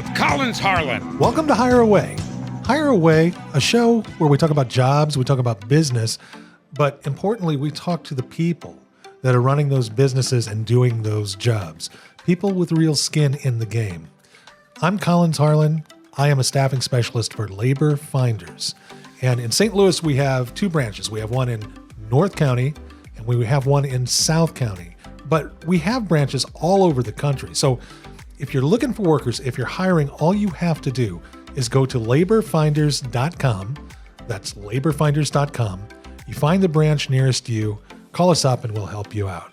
with Collins Harlan. Welcome to Hire Away. Hire Away, a show where we talk about jobs, we talk about business, but importantly, we talk to the people that are running those businesses and doing those jobs. People with real skin in the game. I'm Collins Harlan. I am a staffing specialist for Labor Finders. And in St. Louis, we have two branches. We have one in North County and we have one in South County. But we have branches all over the country. So if you're looking for workers, if you're hiring, all you have to do is go to laborfinders.com. That's laborfinders.com. You find the branch nearest you, call us up and we'll help you out.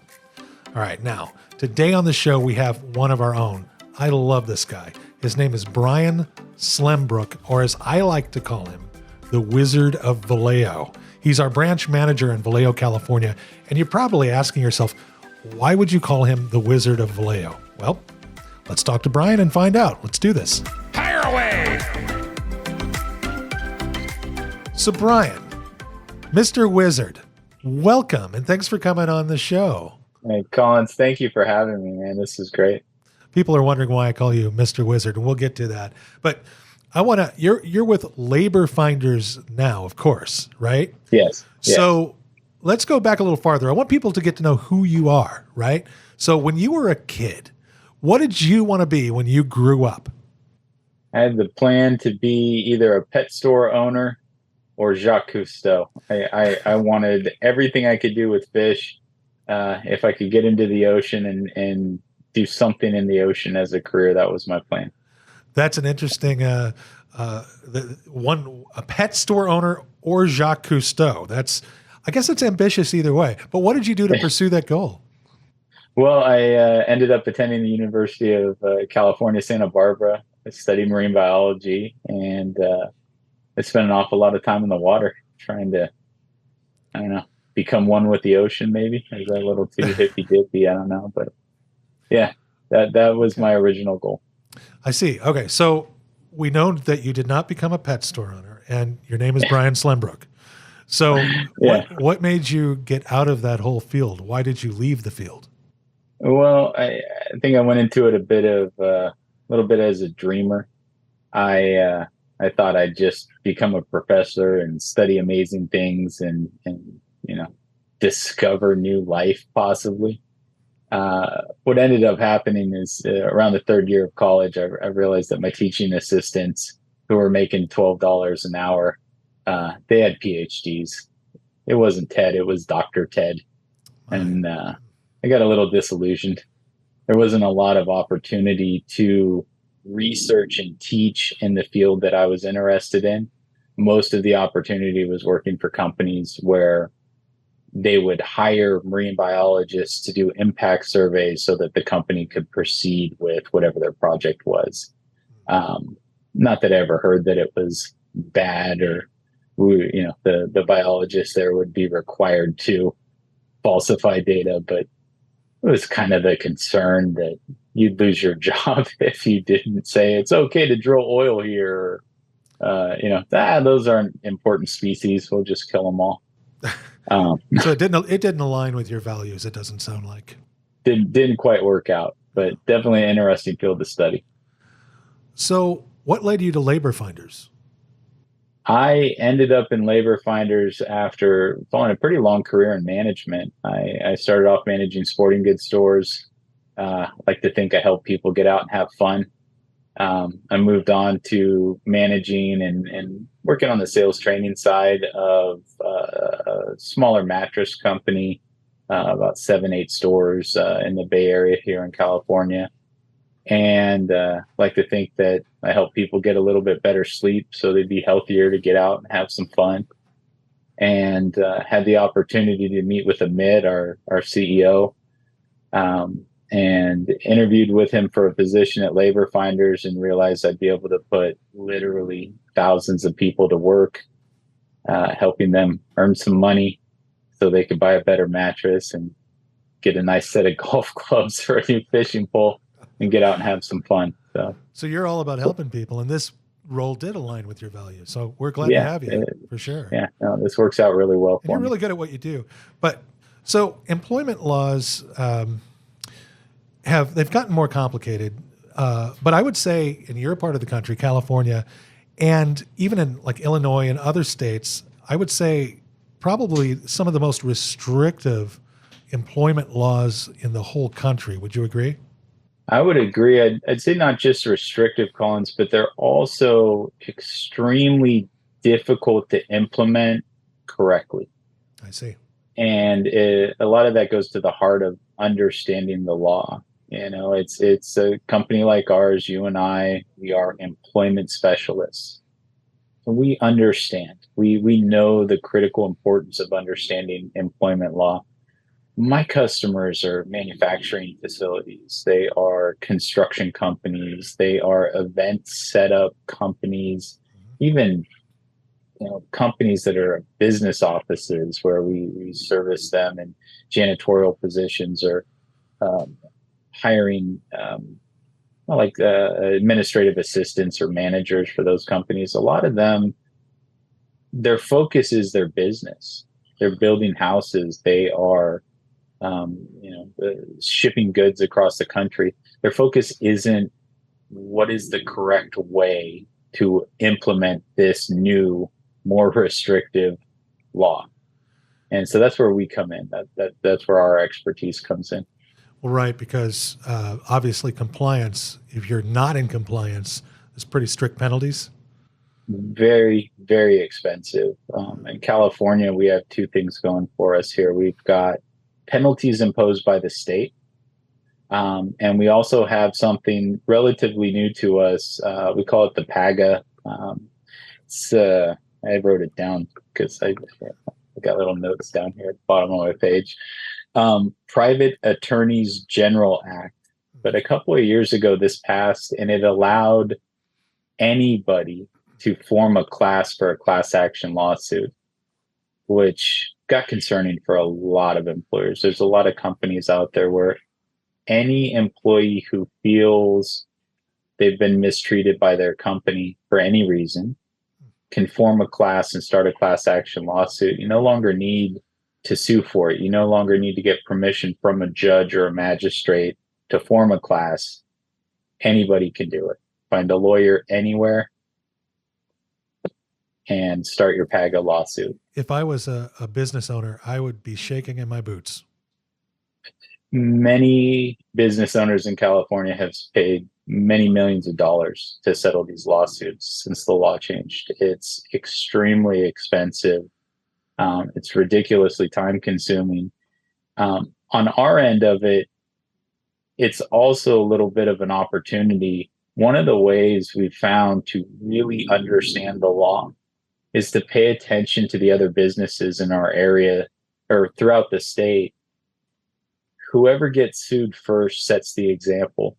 All right, now, today on the show, we have one of our own. I love this guy. His name is Bryan Slembrouck, or as I like to call him, the Wizard of Vallejo. He's our branch manager in Vallejo, California. And you're probably asking yourself, why would you call him the Wizard of Vallejo? Well, let's talk to Bryan and find out. Let's do this. Hire away! So Bryan, Mr. Wizard, welcome and thanks for coming on the show. Hey, Collins, thank you for having me, man. This is great. People are wondering why I call you Mr. Wizard, and we'll get to that. But I want to, you're with Labor Finders now, of course, right? Yes. So let's go back a little farther. I want people to get to know who you are, right? So when you were a kid, what did you want to be when you grew up? I had the plan to be either a pet store owner or Jacques Cousteau. I wanted everything I could do with fish. If I could get into the ocean and do something in the ocean as a career, that was my plan. That's an interesting, a pet store owner or Jacques Cousteau. I guess it's ambitious either way, but what did you do to pursue that goal? Well, I ended up attending the University of California, Santa Barbara. I studied marine biology, and I spent an awful lot of time in the water trying to, I don't know, become one with the ocean, maybe. Is that a little too hippy-dippy? I don't know. But yeah, that was my original goal. I see. Okay, so we know that you did not become a pet store owner, and your name is Bryan Slembrouck. So what made you get out of that whole field? Why did you leave the field? Well, I think I went into it a little bit as a dreamer. I thought I'd just become a professor and study amazing things and discover new life possibly. What ended up happening is around the third year of college, I realized that my teaching assistants who were making $12 an hour, they had PhDs. It wasn't Ted, it was Dr. Ted. And I got a little disillusioned. There wasn't a lot of opportunity to research and teach in the field that I was interested in. Most of the opportunity was working for companies where they would hire marine biologists to do impact surveys so that the company could proceed with whatever their project was. Not that I ever heard that it was bad or, the biologists there would be required to falsify data, but it was kind of the concern that you'd lose your job if you didn't say it's okay to drill oil here. Those aren't important species. We'll just kill them all. So it didn't align with your values. It doesn't sound like. Didn't quite work out, but definitely an interesting field to study. So what led you to Labor Finders? I ended up in Labor Finders after following a pretty long career in management. I started off managing sporting goods stores. Like to think I help people get out and have fun. I moved on to managing and working on the sales training side of a smaller mattress company, about 7-8 stores in the Bay Area here in California. And like to think that I help people get a little bit better sleep so they'd be healthier to get out and have some fun. And had the opportunity to meet with Amit, our CEO, and interviewed with him for a position at Labor Finders and realized I'd be able to put literally thousands of people to work, helping them earn some money so they could buy a better mattress and get a nice set of golf clubs or a new fishing pole and get out and have some fun. So you're all about helping people, and this role did align with your values. So we're glad to have you for sure. Yeah, no, this works out really well for me. You're really good at what you do. But so employment laws they've gotten more complicated But I would say in your part of the country, California, and even in like Illinois and other states, I would say probably some of the most restrictive employment laws in the whole country. Would you agree? I would agree. I'd say not just restrictive, Collins, but they're also extremely difficult to implement correctly. I see. And a lot of that goes to the heart of understanding the law. It's a company like ours, you and I, we are employment specialists. So we understand. We know the critical importance of understanding employment law. My customers are manufacturing facilities. They are construction companies. They are event setup companies, even companies that are business offices where we service them in janitorial positions or um, hiring like administrative assistants or managers for those companies. A lot of them, their focus is their business. They're building houses. They are shipping goods across the country. Their focus isn't what is the correct way to implement this new, more restrictive law. And so that's where we come in. That's where our expertise comes in. Well, right, because obviously compliance, if you're not in compliance, there's pretty strict penalties. Very, very expensive. In California, we have two things going for us here. We've got penalties imposed by the state. And we also have something relatively new to us. We call it the PAGA. I wrote it down because I got little notes down here at the bottom of my page. Private Attorneys General Act. But a couple of years ago, this passed, and it allowed anybody to form a class for a class action lawsuit, which got concerning for a lot of employers. There's a lot of companies out there where any employee who feels they've been mistreated by their company for any reason can form a class and start a class action lawsuit. You no longer need to sue for it. You no longer need to get permission from a judge or a magistrate to form a class. Anybody can do it. Find a lawyer anywhere and start your PAGA lawsuit. If I was a business owner, I would be shaking in my boots. Many business owners in California have paid many millions of dollars to settle these lawsuits since the law changed. It's extremely expensive. It's ridiculously time consuming. On our end of it, it's also a little bit of an opportunity. One of the ways we've found to really understand the law is to pay attention to the other businesses in our area or throughout the state. Whoever gets sued first sets the example.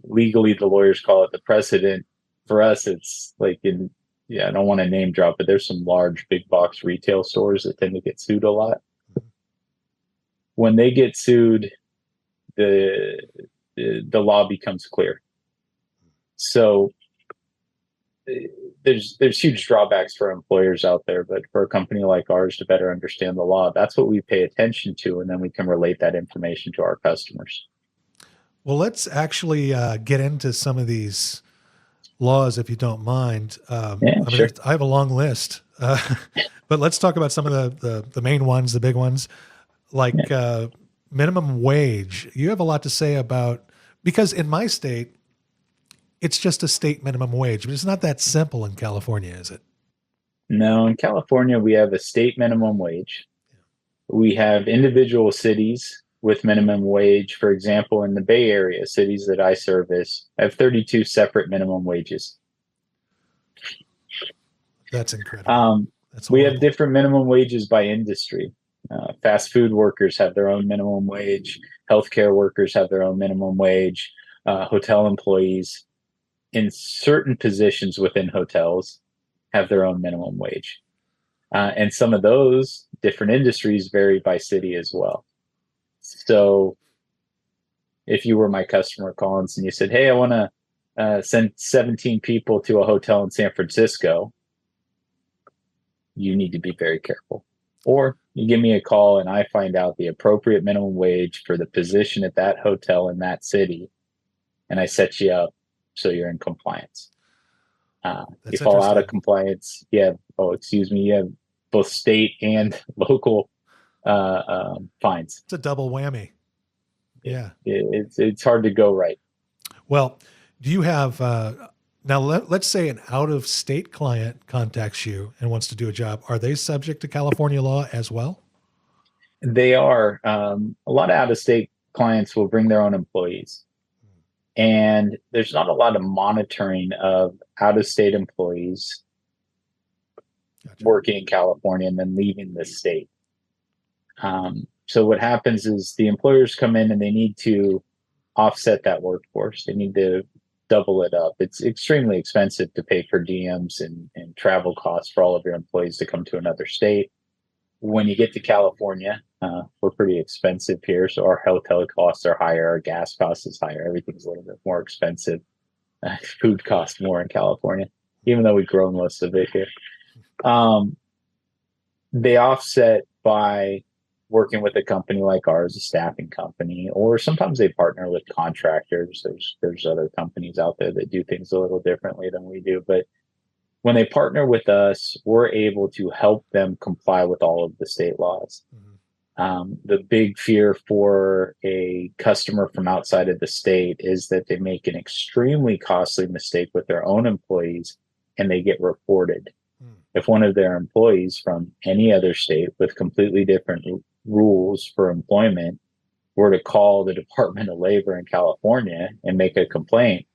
Legally, the lawyers call it the precedent. For us, it's like I don't want to name drop, but there's some large big box retail stores that tend to get sued a lot. When they get sued, the law becomes clear. So there's huge drawbacks for employers out there, but for a company like ours to better understand the law, that's what we pay attention to, and then we can relate that information to our customers. Well, let's actually get into some of these laws, if you don't mind. Sure. I have a long list, but let's talk about some of the main ones, the big ones, like minimum wage. You have a lot to say about, because in my state, it's just a state minimum wage, but it's not that simple in California, is it? No, in California, we have a state minimum wage. We have individual cities with minimum wage. For example, in the Bay Area, cities that I service have 32 separate minimum wages. That's incredible. We have different minimum wages by industry. Fast food workers have their own minimum wage. Healthcare workers have their own minimum wage. Hotel employees in certain positions within hotels have their own minimum wage. And some of those different industries vary by city as well. So if you were my customer, Collins, and you said, hey, I want to send 17 people to a hotel in San Francisco, you need to be very careful. Or you give me a call and I find out the appropriate minimum wage for the position at that hotel in that city. and I set you up so you're in compliance. You That's fall out of interesting. compliance, you have both state and local fines. It's a double whammy. Yeah. It's hard to go right. Well, do you have now? Let's say an out-of-state client contacts you and wants to do a job. Are they subject to California law as well? They are. A lot of out-of-state clients will bring their own employees, and there's not a lot of monitoring of out-of-state employees Gotcha. working in California and then leaving the state. So what happens is the employers come in and they need to offset that workforce. They need to double it up. It's extremely expensive to pay per diems and travel costs for all of your employees to come to another state. When you get to California, we're pretty expensive here. So our hotel costs are higher, our gas cost is higher, everything's a little bit more expensive. Food costs more in California, even though we grow most of it here. They offset by working with a company like ours, a staffing company, or sometimes they partner with contractors. There's other companies out there that do things a little differently than we do. But when they partner with us, we're able to help them comply with all of the state laws. The big fear for a customer from outside of the state is that they make an extremely costly mistake with their own employees and they get reported. If one of their employees from any other state with completely different rules for employment were to call the Department of Labor in California and make a complaint,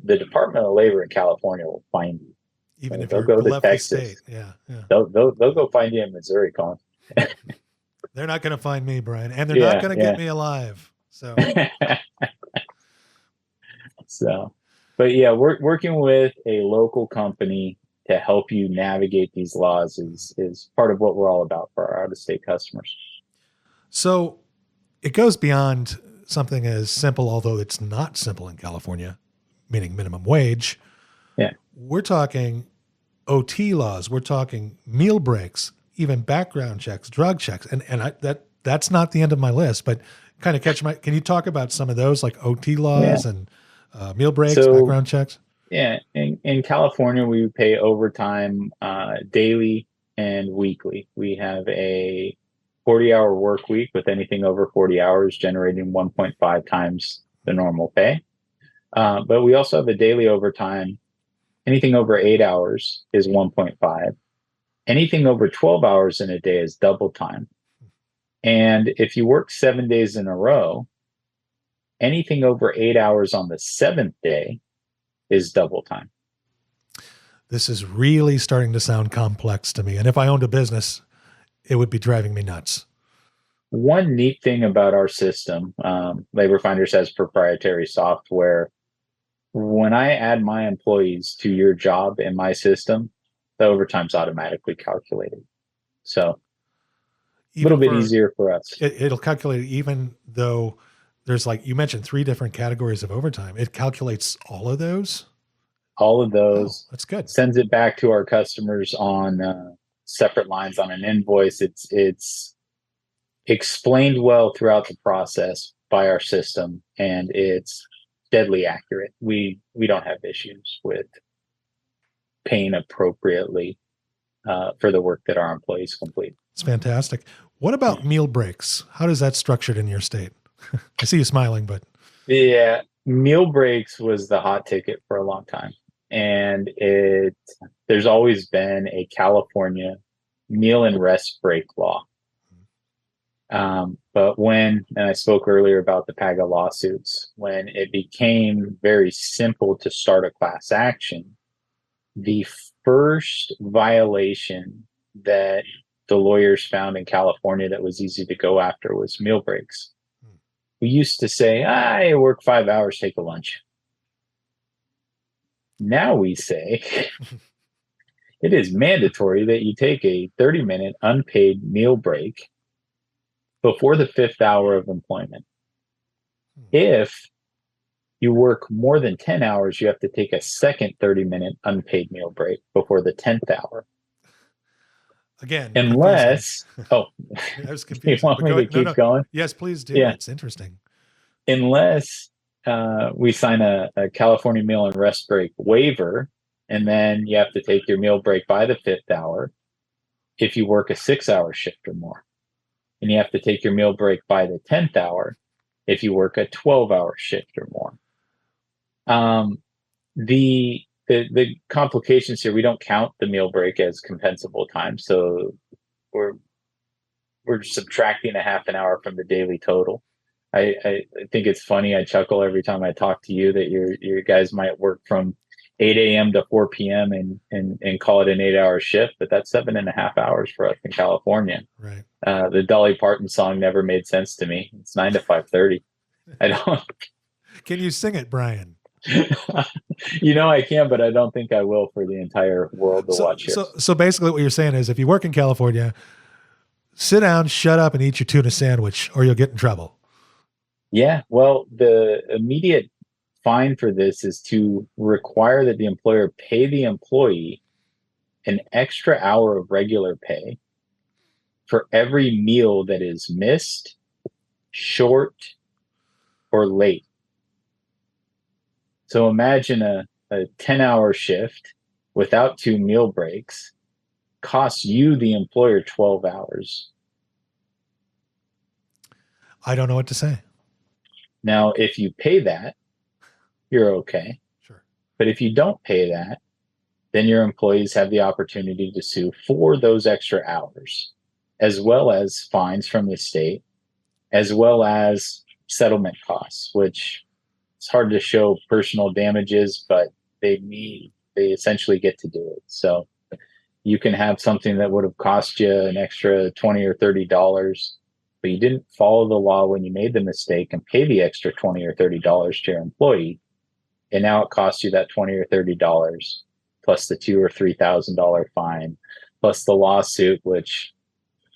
the Department of Labor in California will find you. Even if they'll you're go to left the Texas. state. Yeah. They'll go find you in Missouri, Colin. They're not going to find me, Bryan, and they're not going to get me alive. So, but yeah, working with a local company to help you navigate these laws is part of what we're all about for our out-of-state customers. So it goes beyond something as simple, although it's not simple in California, meaning minimum wage. Yeah. We're talking OT laws. We're talking meal breaks, even background checks, drug checks. And that's not the end of my list, but kind of can you talk about some of those, like OT laws and meal breaks, background checks? Yeah. In California, we pay overtime daily and weekly. We have a 40-hour work week with anything over 40 hours generating 1.5 times the normal pay. But we also have a daily overtime. Anything over 8 hours is 1.5. Anything over 12 hours in a day is double time. And if you work 7 days in a row, anything over 8 hours on the 7th day is double time. This is really starting to sound complex to me. And if I owned a business, it would be driving me nuts. One neat thing about our system, Labor Finders has proprietary software. When I add my employees to your job in my system, the overtime's automatically calculated. So a little bit easier for us. It'll calculate it even though there's, like you mentioned, 3 different categories of overtime. It calculates all of those? All of those. Oh, that's good. Sends it back to our customers on separate lines on an invoice. It's explained well throughout the process by our system, and it's deadly accurate. We don't have issues with paying appropriately for the work that our employees complete. It's fantastic. What about meal breaks? How is that structured in your state? I see you smiling, but yeah, meal breaks was the hot ticket for a long time, and there's always been a California meal and rest break law. But and I spoke earlier about the PAGA lawsuits, when it became very simple to start a class action, the first violation that the lawyers found in California that was easy to go after was meal breaks. We used to say, I work 5 hours, take a lunch. Now we say it is mandatory that you take a 30-minute unpaid meal break before the 5th hour of employment. If you work more than 10 hours, you have to take a second 30-minute unpaid meal break before the 10th hour. Again, unless, I was confused. You want me to keep going? Yes, please do. Yeah. It's interesting. Unless we sign a California meal and rest break waiver, and then you have to take your meal break by the 5th hour if you work a 6-hour shift or more. And you have to take your meal break by the 10th hour if you work a 12-hour shift or more. The complications here, we don't count the meal break as compensable time. So we're subtracting a half an hour from the daily total. I think it's funny. I chuckle every time I talk to you that your guys might work from 8 a.m. to 4 p.m. and call it an 8-hour shift, but that's 7.5 hours for us in California. Right. The Dolly Parton song never made sense to me. It's 9 to 5:30. I don't. Can you sing it, Bryan? I can, but I don't think I will for the entire world to watch here. So basically what you're saying is if you work in California, sit down, shut up, and eat your tuna sandwich, or you'll get in trouble. Yeah. Well, the immediate fine for this is to require that the employer pay the employee an extra hour of regular pay for every meal that is missed, short, or late. So imagine a 10-hour shift without 2 meal breaks costs you, the employer, 12 hours. I don't know what to say. Now, if you pay that, you're okay. Sure. But if you don't pay that, then your employees have the opportunity to sue for those extra hours, as well as fines from the state, as well as settlement costs, which it's hard to show personal damages, but they essentially get to do it. So you can have something that would have cost you an extra $20 or $30, but you didn't follow the law when you made the mistake and pay the extra $20 or $30 to your employee. And now it costs you that $20 or $30 plus the $2,000 or $3,000 fine, plus the lawsuit, which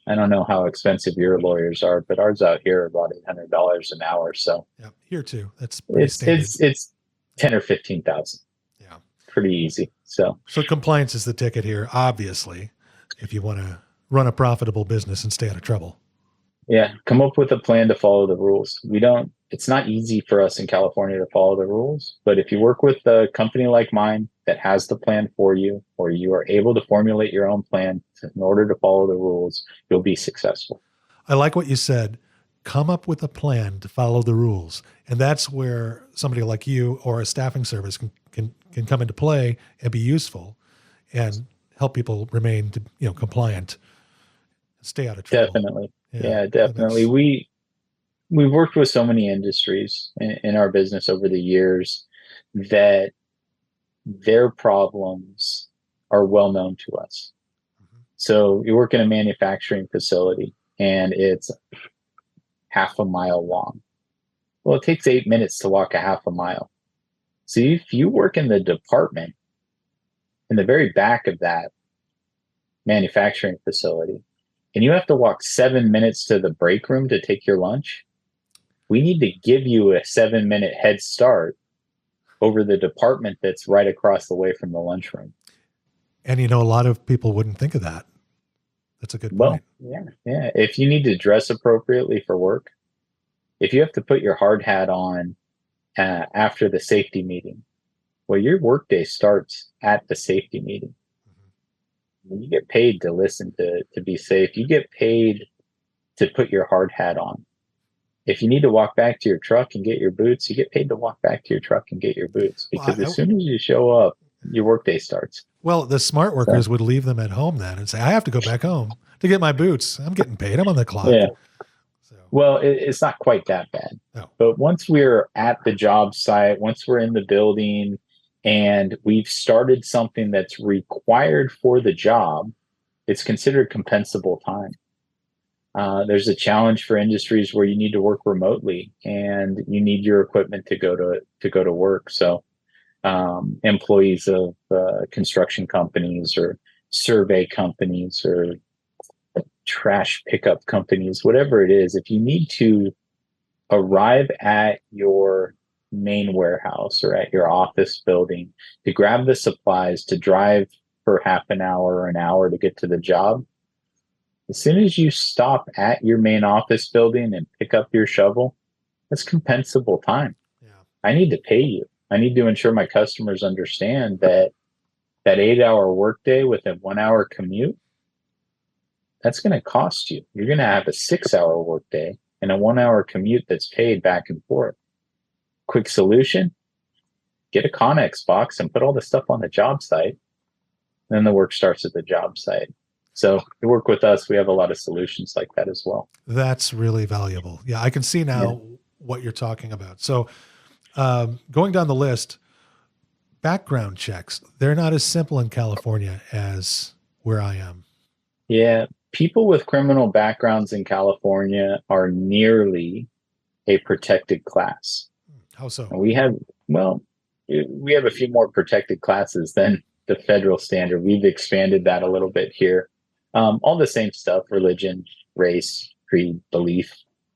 I don't know how expensive your lawyers are, but ours out here are about $800 an hour. So yeah, here too. That's pretty standard. It's 10 or 15,000. Yeah, pretty easy. So compliance is the ticket here, obviously, if you want to run a profitable business and stay out of trouble. Yeah, come up with a plan to follow the rules. It's not easy for us in California to follow the rules, but if you work with a company like mine that has the plan for you, or you are able to formulate your own plan in order to follow the rules, you'll be successful. I like what you said. Come up with a plan to follow the rules. And that's where somebody like you or a staffing service can come into play and be useful and help people remain compliant, stay out of trouble. Definitely. Yeah, definitely. We've worked with so many industries in our business over the years that their problems are well known to us. Mm-hmm. So you work in a manufacturing facility and it's half a mile long. Well, it takes 8 minutes to walk a half a mile. So if you work in the department in the very back of that manufacturing facility, and you have to walk 7 minutes to the break room to take your lunch, we need to give you a 7-minute head start over the department that's right across the way from the lunchroom. And a lot of people wouldn't think of that. That's a good point. Yeah. If you need to dress appropriately for work, if you have to put your hard hat on after the safety meeting, well, your workday starts at the safety meeting. You get paid to listen to be safe. You get paid to put your hard hat on. If you need to walk back to your truck and get your boots, you get paid to walk back to your truck and get your boots, because as soon as you show up, your workday starts. Well, the smart workers would leave them at home then and say, I have to go back home to get my boots. I'm getting paid. I'm on the clock. Yeah. Well, it's not quite that bad. No. But once we're at the job site, once we're in the building, and we've started something that's required for the job, it's considered compensable time. There's a challenge for industries where you need to work remotely and you need your equipment to go to work. So employees of construction companies or survey companies or trash pickup companies, whatever it is, if you need to arrive at your main warehouse or at your office building to grab the supplies to drive for half an hour or an hour to get to the job, as soon as you stop at your main office building and pick up your shovel, that's compensable time. Yeah. I need to pay you. I need to ensure my customers understand that that 8-hour workday with a 1 hour commute, that's going to cost you. You're going to have a 6-hour workday and a 1 hour commute that's paid back and forth. Quick solution: get a Connex box and put all the stuff on the job site. Then the work starts at the job site. So you work with us, we have a lot of solutions like that as well. That's really valuable. Yeah, I can see now what you're talking about. So going down the list, background checks, they're not as simple in California as where I am. Yeah, people with criminal backgrounds in California are nearly a protected class. How so? And we have a few more protected classes than the federal standard. We've expanded that a little bit here. All the same stuff: religion, race, creed, belief,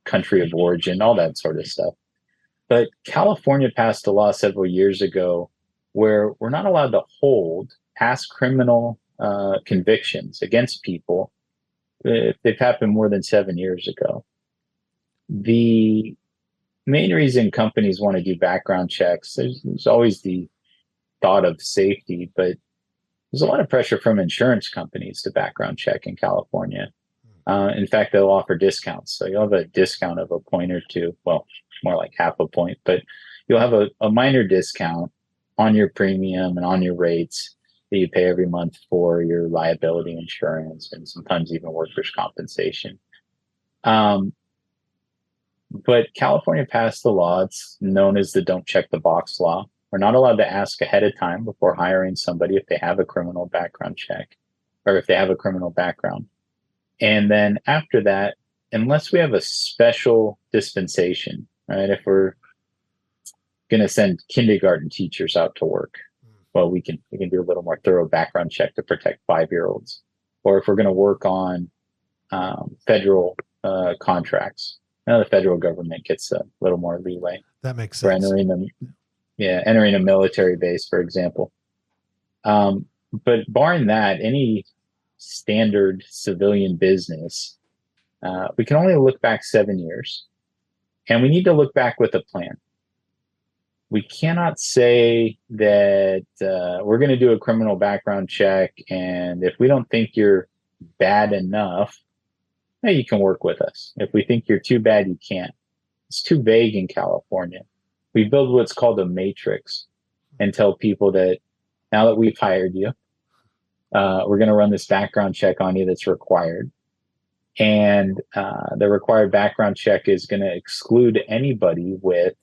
country of origin, all that sort of stuff. But California passed a law several years ago where we're not allowed to hold past criminal convictions against people if they've happened more than 7 years ago. The main reason companies want to do background checks, there's always the thought of safety, but there's a lot of pressure from insurance companies to background check in California. In fact, they'll offer discounts. So you'll have a discount of a point or two, well, more like half a point, but you'll have a minor discount on your premium and on your rates that you pay every month for your liability insurance and sometimes even workers' compensation. But California passed the law. It's known as the don't check the box law. We're not allowed to ask ahead of time before hiring somebody if they have a criminal background check or if they have a criminal background. And then after that, unless we have a special dispensation, right? If we're going to send kindergarten teachers out to work, well, we can do a little more thorough background check to protect 5-year-olds. Or if we're going to work on federal contracts, now the federal government gets a little more leeway. That makes for sense. entering a military base, for example. But barring that, any standard civilian business, we can only look back 7 years, and we need to look back with a plan. We cannot say that we're going to do a criminal background check, and if we don't think you're bad enough, you can work with us. If we think you're too bad, you can't. It's too vague in California. We build what's called a matrix and tell people that now that we've hired you, we're going to run this background check on you that's required. And the required background check is going to exclude anybody with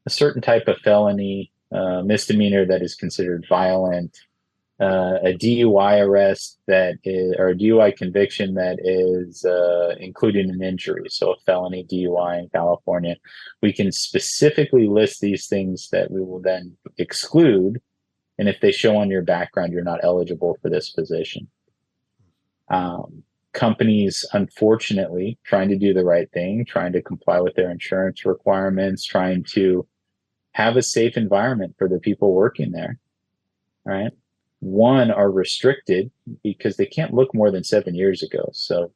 a certain type of felony, misdemeanor that is considered violent, a DUI arrest or a DUI conviction that is including an injury. So a felony DUI in California, we can specifically list these things that we will then exclude. And if they show on your background, you're not eligible for this position. Companies, unfortunately, trying to do the right thing, trying to comply with their insurance requirements, trying to have a safe environment for the people working there, right? One, are restricted because they can't look more than 7 years ago. So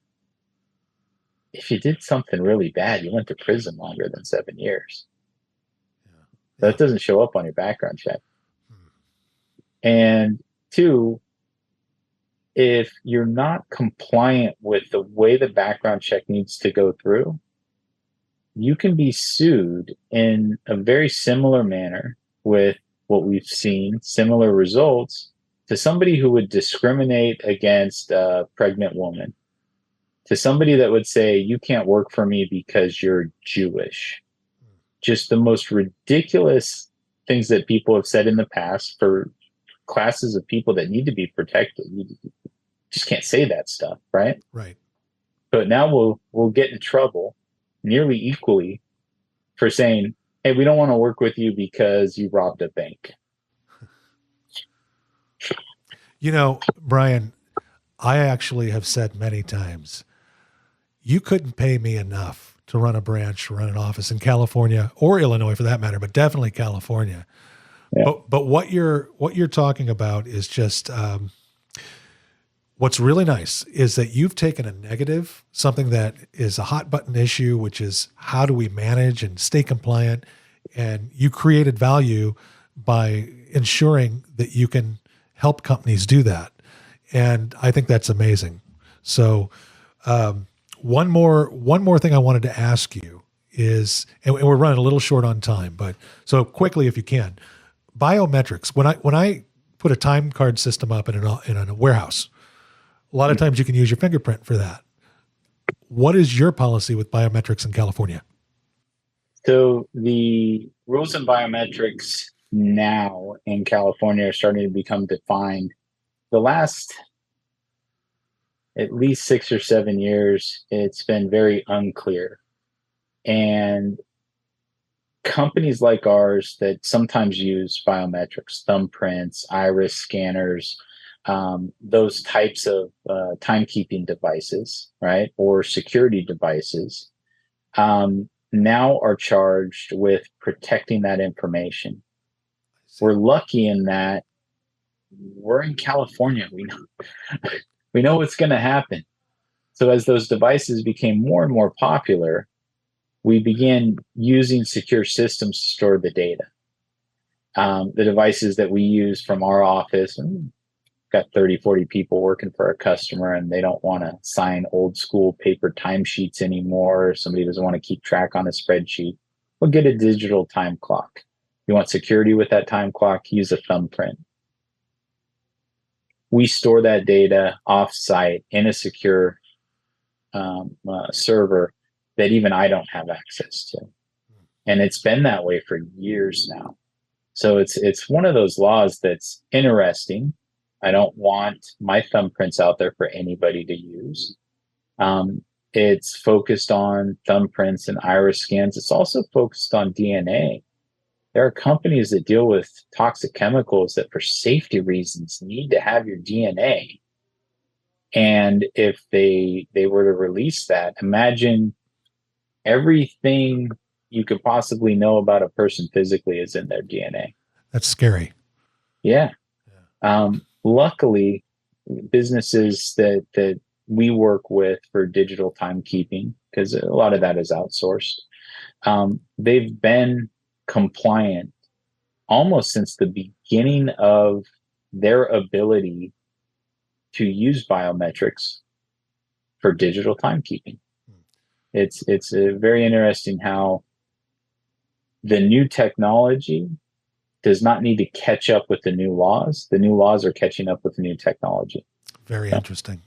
if you did something really bad, you went to prison longer than 7 years. That doesn't show up on your background check. And two, if you're not compliant with the way the background check needs to go through, you can be sued in a very similar manner with what we've seen, similar results, to somebody who would discriminate against a pregnant woman, to somebody that would say, you can't work for me because you're Jewish. Just the most ridiculous things that people have said in the past for classes of people that need to be protected. You just can't say that stuff, right? Right. But now we'll get in trouble nearly equally for saying, hey, we don't want to work with you because you robbed a bank. You know, Bryan, I actually have said many times, you couldn't pay me enough to run a branch, run an office in California or Illinois for that matter, but definitely California. Yeah. But what you're talking about is just what's really nice is that you've taken a negative, something that is a hot button issue, which is how do we manage and stay compliant, and you created value by ensuring that you can help companies do that. And I think that's amazing. So, one more thing I wanted to ask you is, and we're running a little short on time, but so quickly, if you can, biometrics. When I put a time card system up in a warehouse, a lot of times you can use your fingerprint for that. What is your policy with biometrics in California? So the rules in biometrics now in California are starting to become defined. The last at least 6 or 7 years, it's been very unclear. And companies like ours that sometimes use biometrics, thumbprints, iris scanners, those types of timekeeping devices, right, or security devices, now are charged with protecting that information. We're lucky in that we're in California. We know what's going to happen. So as those devices became more and more popular, we began using secure systems to store the data. The devices that we use from our office, and got 30, 40 people working for a customer, and they don't want to sign old school paper timesheets anymore. Somebody doesn't want to keep track on a spreadsheet. We'll get a digital time clock. You want security with that time clock, use a thumbprint. We store that data off-site in a secure server that even I don't have access to. And it's been that way for years now. So it's one of those laws that's interesting. I don't want my thumbprints out there for anybody to use. It's focused on thumbprints and iris scans. It's also focused on DNA. There are companies that deal with toxic chemicals that for safety reasons need to have your DNA. And if they were to release that, imagine everything you could possibly know about a person physically is in their DNA. That's scary. Yeah. Luckily, businesses that we work with for digital timekeeping, because a lot of that is outsourced, they've been compliant almost since the beginning of their ability to use biometrics for digital timekeeping. It's very interesting how the new technology does not need to catch up with the new laws. The new laws are catching up with the new technology. Very interesting.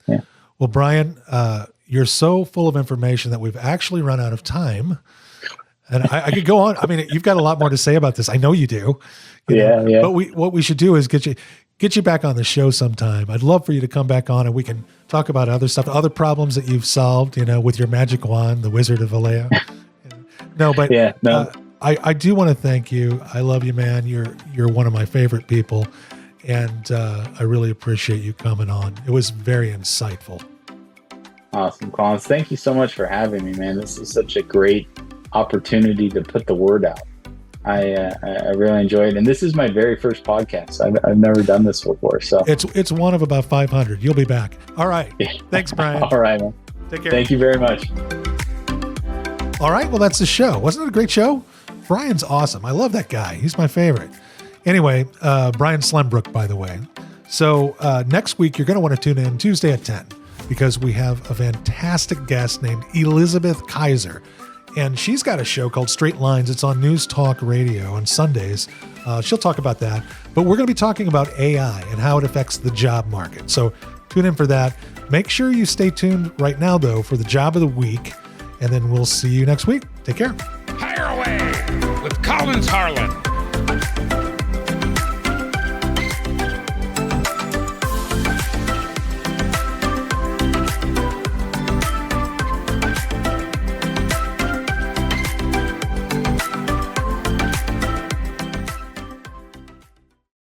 Yeah. Well, Bryan, you're so full of information that we've actually run out of time. And I could go on. I mean, you've got a lot more to say about this. I know you do. You know? But what we should do is get you back on the show sometime. I'd love for you to come back on and we can talk about other stuff, other problems that you've solved, with your magic wand, the Wizard of Vallejo. I do want to thank you. I love you, man. You're one of my favorite people. And I really appreciate you coming on. It was very insightful. Awesome, Collins. Thank you so much for having me, man. This is such a great opportunity to put the word out. I really enjoyed it. And this is my very first podcast. I've never done this before. So it's one of about 500. You'll be back. All right. Thanks, Bryan. All right, man. Take care. Thank you very much. All right. Well, that's the show. Wasn't it a great show? Bryan's awesome. I love that guy. He's my favorite. Anyway, Bryan Slembrouck, by the way. So next week, you're going to want to tune in Tuesday at 10 because we have a fantastic guest named Elizabeth Kaiser. And she's got a show called Straight Lines. It's on News Talk Radio on Sundays. She'll talk about that. But we're going to be talking about AI and how it affects the job market. So tune in for that. Make sure you stay tuned right now, though, for the job of the week. And then we'll see you next week. Take care. Hire away with Collins Harlan.